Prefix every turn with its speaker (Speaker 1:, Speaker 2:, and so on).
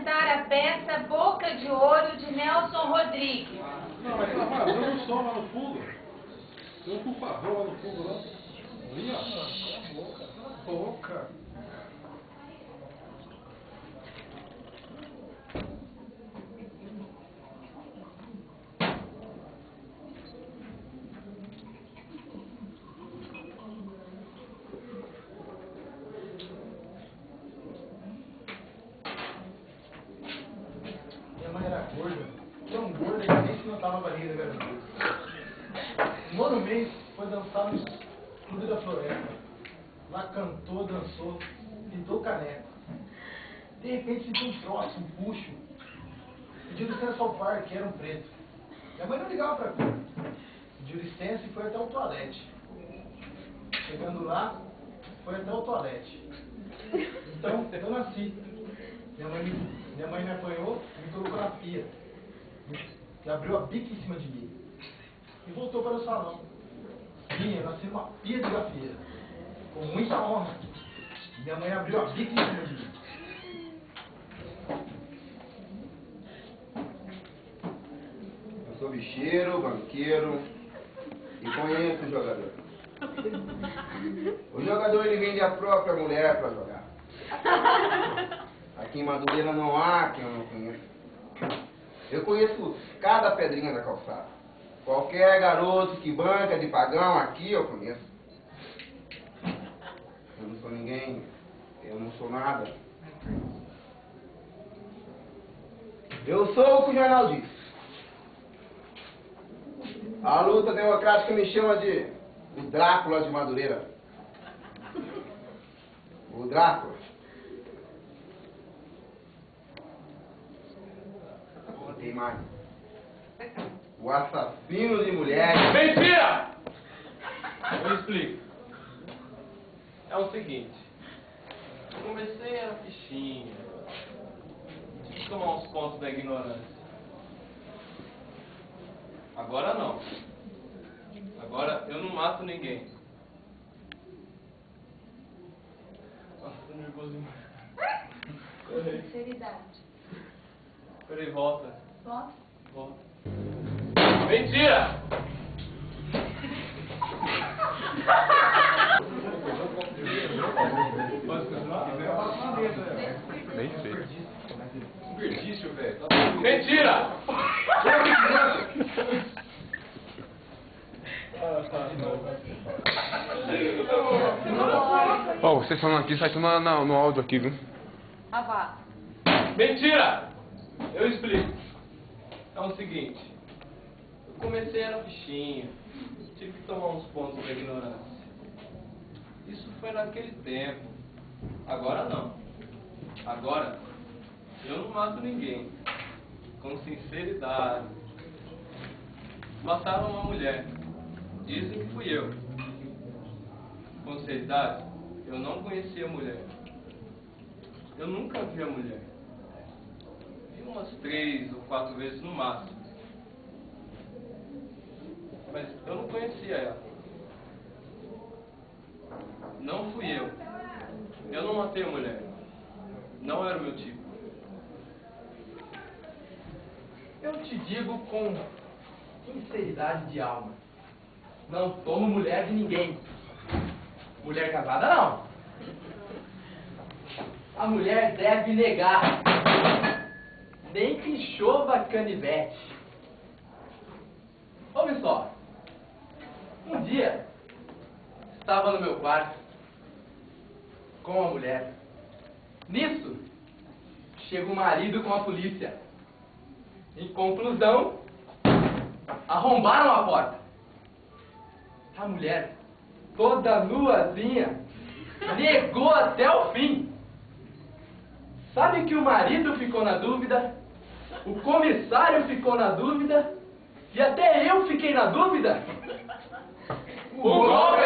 Speaker 1: apresentar a peça Boca de Ouro de Nelson Rodrigues.
Speaker 2: Não, mas ela vazou um som lá no fundo. Tem um culpador lá no fundo, lá. Ali, ó. Boca.
Speaker 3: Minha mãe era gorda, tão gorda que nem se notava a barriga da gravidez. No ano mês foi dançar no Clube da Floresta. Lá cantou, dançou, pintou caneco. De repente sentiu um troço, um puxo. Pediu licença ao par, que era um preto. Minha mãe não ligava pra cor. Pediu licença e foi até o toalete. Chegando lá, foi até o toalete. Então, eu nasci. Minha mãe me apanhou e me colocou na pia. E abriu a bica em cima de mim. E voltou para o salão. Sim, eu nasci numa pia de gafieira. Com muita honra. Minha mãe abriu a bica em cima de mim.
Speaker 4: Eu sou bicheiro, banqueiro e conheço o jogador. O jogador ele vende a própria mulher para jogar. Aqui em Madureira não há quem eu não conheça. Eu conheço cada pedrinha da calçada. Qualquer garoto que banca de pagão aqui eu conheço. Eu não sou ninguém, eu não sou nada. Eu sou o que o jornal diz. A luta democrática me chama de o Drácula de Madureira. O Drácula. Tem mais. O assassino de mulheres.
Speaker 5: Mentira! Eu explico. É o seguinte. Eu comecei a fichinha. Tive que tomar uns pontos da ignorância. Agora não. Agora eu não mato ninguém. Nossa, tô nervoso demais.
Speaker 1: Sinceridade.
Speaker 5: Peraí, volta.
Speaker 1: Volta.
Speaker 5: Volta. Mentira!
Speaker 2: Pode continuar?
Speaker 6: Bem feito.
Speaker 2: Desperdício, velho.
Speaker 5: Mentira!
Speaker 6: Ó, vocês falando aqui, sai tudo no áudio aqui, viu?
Speaker 1: Ah, vá.
Speaker 5: Mentira! Eu explico. É o seguinte. Eu comecei era fichinha. Tive que tomar uns pontos da ignorância. Isso foi naquele tempo. Agora não. Agora, eu não mato ninguém. Com sinceridade. Mataram uma mulher. Dizem que fui eu. Com sinceridade, eu não conhecia a mulher. Eu nunca vi a mulher. Vi umas 3 ou 4 vezes no máximo. Mas eu não conhecia ela. Não fui eu. Eu não matei a mulher. Não era o meu tipo.
Speaker 3: Eu te digo com sinceridade de alma. Não tomo mulher de ninguém. Mulher casada não. A mulher deve negar. Nem que chova canivete. Ouve só. Um dia, estava no meu quarto com a mulher. Nisso, chega o marido com a polícia. Em conclusão, arrombaram a porta. A mulher, toda nuazinha, negou até o fim. Sabe que o marido ficou na dúvida, o comissário ficou na dúvida, e até eu fiquei na dúvida?
Speaker 5: O golpe